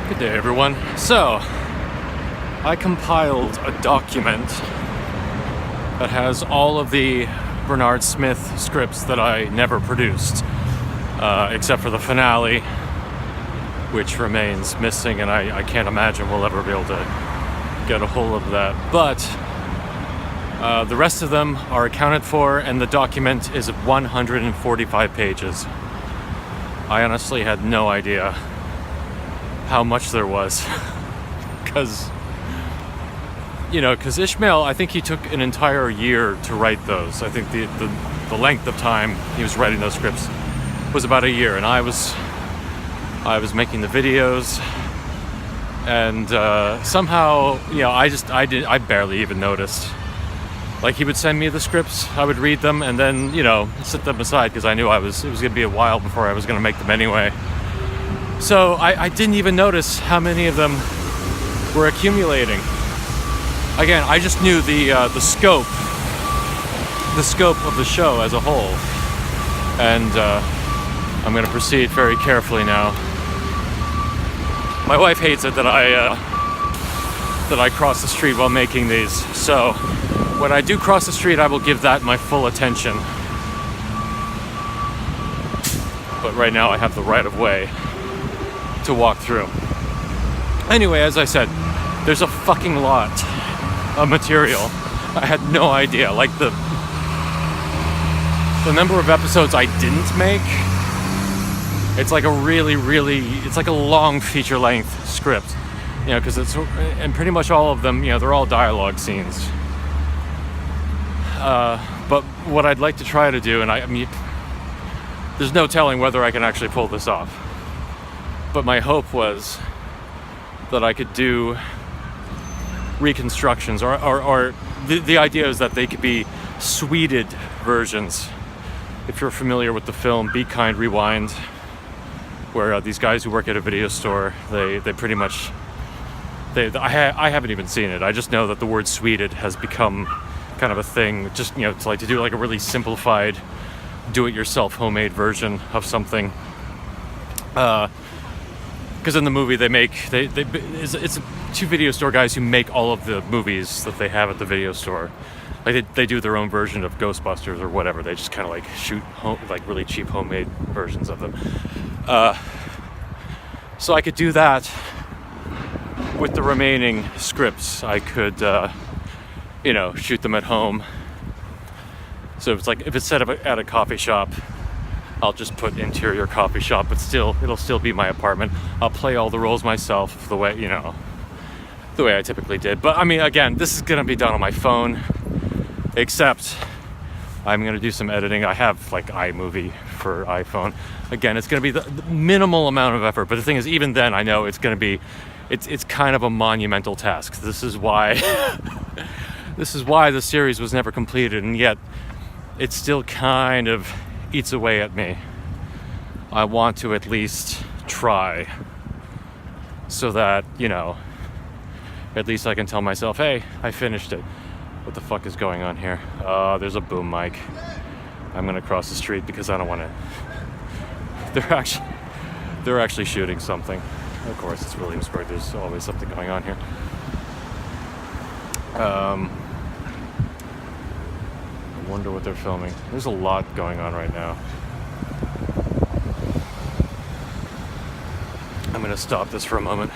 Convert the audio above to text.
Good day, everyone. So, I compiled a document that has all of the Bernard Smith scripts that I never produced, except for the finale, which remains missing, and I can't imagine we'll ever be able to get a hold of that. But the rest of them are accounted for, and the document is 145 pages. I honestly had no idea how much there was, because Ishmael, I think he took an entire year to write those. I think the length of time he was writing those scripts was about a year, and I was making the videos, and somehow I barely even noticed. Like, he would send me the scripts, I would read them, and then set them aside because I knew it was going to be a while before I was going to make them anyway. So I didn't even notice how many of them were accumulating. Again, I just knew the scope of the show as a whole, and I'm going to proceed very carefully now. My wife hates it that I cross the street while making these, so when I do cross the street, I will give that my full attention. But right now, I have the right of way to walk through. Anyway, as I said, there's a fucking lot of material. I had no idea. Like, the number of episodes I didn't make, it's like a it's like a long feature-length script, because and pretty much all of them, they're all dialogue scenes. But what I'd like to try to do, and I mean, there's no telling whether I can actually pull this off, but my hope was that I could do reconstructions, or the idea is that they could be sweeted versions. If you're familiar with the film Be Kind, Rewind, where these guys who work at a video store, they pretty much, I haven't even seen it. I just know that the word sweeted has become kind of a thing, just to do like a really simplified do-it-yourself homemade version of something. Because in the movie it's two video store guys who make all of the movies that they have at the video store. Like, they do their own version of Ghostbusters or whatever. They just kind of shoot really cheap homemade versions of them. So I could do that with the remaining scripts. I could shoot them at home. So if it's set up at a coffee shop, I'll just put interior coffee shop, but it'll still be my apartment. I'll play all the roles myself the way I typically did. But I mean, again, this is gonna be done on my phone, except I'm gonna do some editing. I have iMovie for iPhone. Again, it's gonna be the minimal amount of effort, but the thing is, even then, I know it's kind of a monumental task. This is why the series was never completed, and yet it still kind of eats away at me. I want to at least try, so that at least I can tell myself, hey, I finished it. What the fuck is going on here? There's a boom mic. I'm gonna cross the street because I don't want to. They're actually shooting something. Of course, it's Williamsburg. There's always something going on here. I wonder what they're filming. There's a lot going on right now. I'm gonna stop this for a moment.